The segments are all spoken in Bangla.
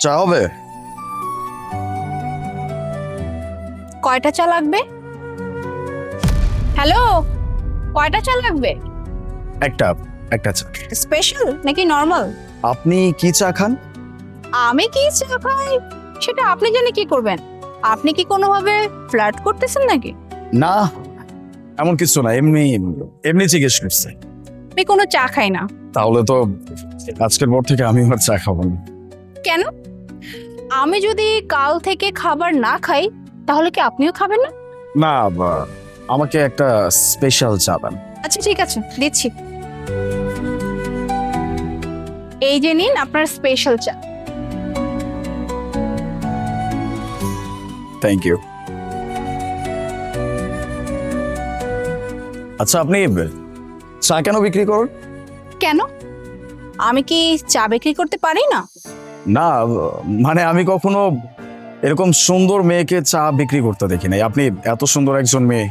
চা হবে? কয়টা চা লাগবে? হ্যালো, কয়টা চা লাগবে? একটা একটা চা। স্পেশাল নাকি নর্মাল? আপনি কি চা খান? আমি কি চা খাই সেটা আপনি জানে কি করবেন? আপনি কি কোনোভাবে ফ্লার্ট করতেছেন নাকি? না, এমন কিছু না, এমনি এমনি জিজ্ঞেস করছে। আমি কোনো চা খাই না। তাহলে তো আজকের পর থেকে আমি আর চা খাবো না। কেন? আমি যদি কাল থেকে খাবার না খাই তাহলে কি আপনিও খাবেন না? না, আমাকে একটা স্পেশাল চা দেন। আচ্ছা ঠিক আছে, দিচ্ছি। এই যে নিন আপনার স্পেশাল চা। Thank you. আচ্ছা, আপনি চা কেন বিক্রি করেন? কেন? আমি কি চা বিক্রি করতে পারি না? না, মানে আমি কখনো এরকম সুন্দর মেয়েকে চা বিক্রি করতে দেখি নাই। আপনি এত সুন্দর একজন মেয়ে।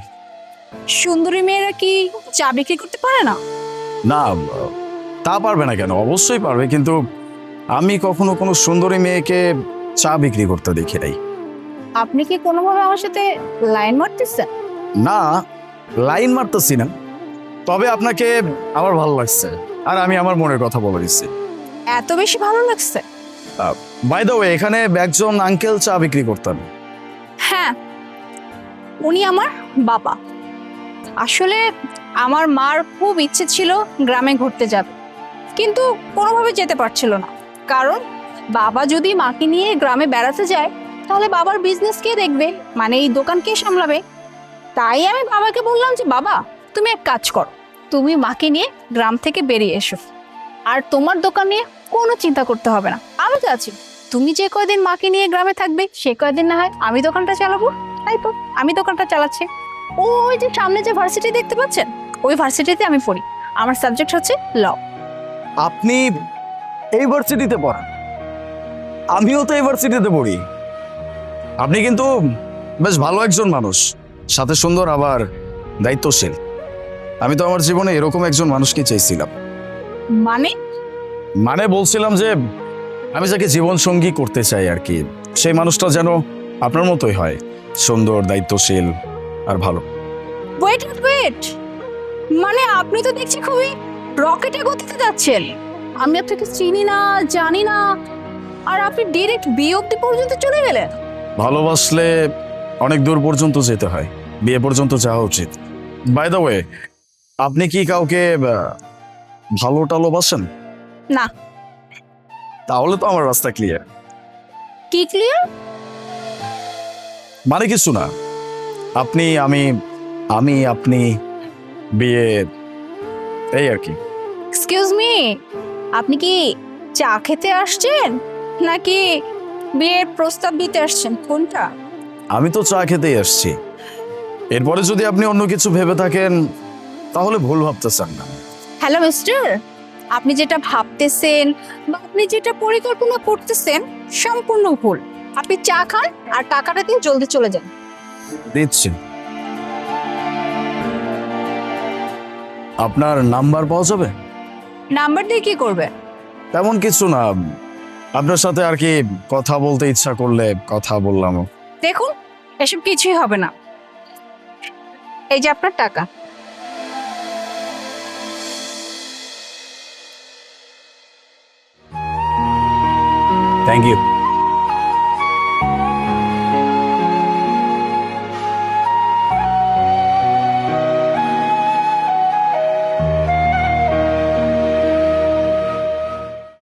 সুন্দরী মেয়েরা কি চা বিক্রি করতে পারে না? না, তা পারবে না কেন? অবশ্যই পারবে, কিন্তু আমি কখনো কোনো সুন্দরী মেয়েকে চা বিক্রি করতে দেখি নাই। আপনি কি কোনোভাবে আমার সাথে লাইন মারতেছেন? না, লাইন মারতেছি না, তবে আপনাকে আমার ভালো লাগছে আর আমি আমার মনের কথা বলে দিচ্ছি। এত বেশি ভালো লাগছে? বাই দ্য ওয়ে, এখানে একজন আঙ্কেল চা বিক্রি করতেন। হ্যাঁ, উনি আমার বাবা। আসলে আমার মার খুব ইচ্ছে ছিল গ্রামে ঘুরতে যাবে, কিন্তু কোনোভাবে যেতে পারছিল না। কারণ বাবা যদি মাকে নিয়ে গ্রামে বেড়াতে যায় তাহলে বাবার বিজনেস কে দেখবে, মানে এই দোকান কে সামলাবে? তাই আমি বাবাকে বললাম যে বাবা, তুমি এক কাজ করো, তুমি মাকে নিয়ে গ্রাম থেকে বেরিয়ে এসো, আর তোমার দোকান নিয়ে কোনো চিন্তা করতে হবে না, আমি তো আছি। তুমি যে কয়দিন মাকে নিয়ে গ্রামে থাকবে সে কয়দিন না হয় আমি দোকানটা চালাবো। তাই তো আমি দোকানটা চালাচ্ছি। ওই যে সামনে যে ভার্সিটি দেখতে পাচ্ছেন, ওই ভার্সিটিতে আমি পড়ি। আমার সাবজেক্ট হচ্ছে ল। আপনি এই ভার্সিটিতে পড়েন? আমিও তো এই ভার্সিটিতে পড়ি। আপনি কিন্তু বেশ ভালো একজন মানুষ, সাথে সুন্দর আবার দায়িত্বশীল। আমি তো আমার জীবনে এরকম একজন মানুষকে চাইছিলাম। মানে? মানে বলছিলাম যে আমি যাকে জীবন সঙ্গী করতে চাই আর কি, সেই মানুষটা যেন আপনার মতোই হয়, সুন্দর, দায়িত্বশীল আর ভালো। ওয়েট ওয়েট, মানে আপনি তো দেখছি খুবই রকেটে গতিতে যাচ্ছেন। আমি আপনাকে চিনি না, জানি না, আর আপনি ডিরেক্ট বিয়ে অব্দি পর্যন্ত চলে গেলেন। ভালোবাসলে অনেক দূর পর্যন্ত যেতে হয়, বিয়ে পর্যন্ত যাওয়া উচিত। বাই দ্য ওয়ে, আপনি কি কাউকে ভালো টালোবাসেন? না। তাহলে তো আমার রাস্তা ক্লিয়ার। কি ক্লিয়ার? মানে কিছু না, আপনি, আমি, আমি, আপনি, বিয়ে, এই আর কি। এক্সকিউজ মি, আপনি কি চা খেতে আসছেন নাকি বিয়ের প্রস্তাব দিতে আসছেন, কোনটা? আমি তো চা খেতেই আসছি। এরপরে যদি আপনি অন্য কিছু ভেবে থাকেন তাহলে ভুল ভাবতেছেন না। হ্যালো মিস্টার, আপনি যেটা ভাবতেছেন বা আপনি যেটা পরিকল্পনা করতেছেন সম্পূর্ণ ভুল। আপনি চা খান আর টাকাটা দিয়ে জলদি চলে যান। দিচ্ছি। আপনার নাম্বার পাওয়া যাবে? নাম্বার দিয়ে কি করবে? তেমন কিছু না, আপনার সাথে আর কি কথা বলতে ইচ্ছা করলে কথা বললাম। দেখুন, এসব কিছুই হবে না। এই যে আপনার টাকা। Thank you.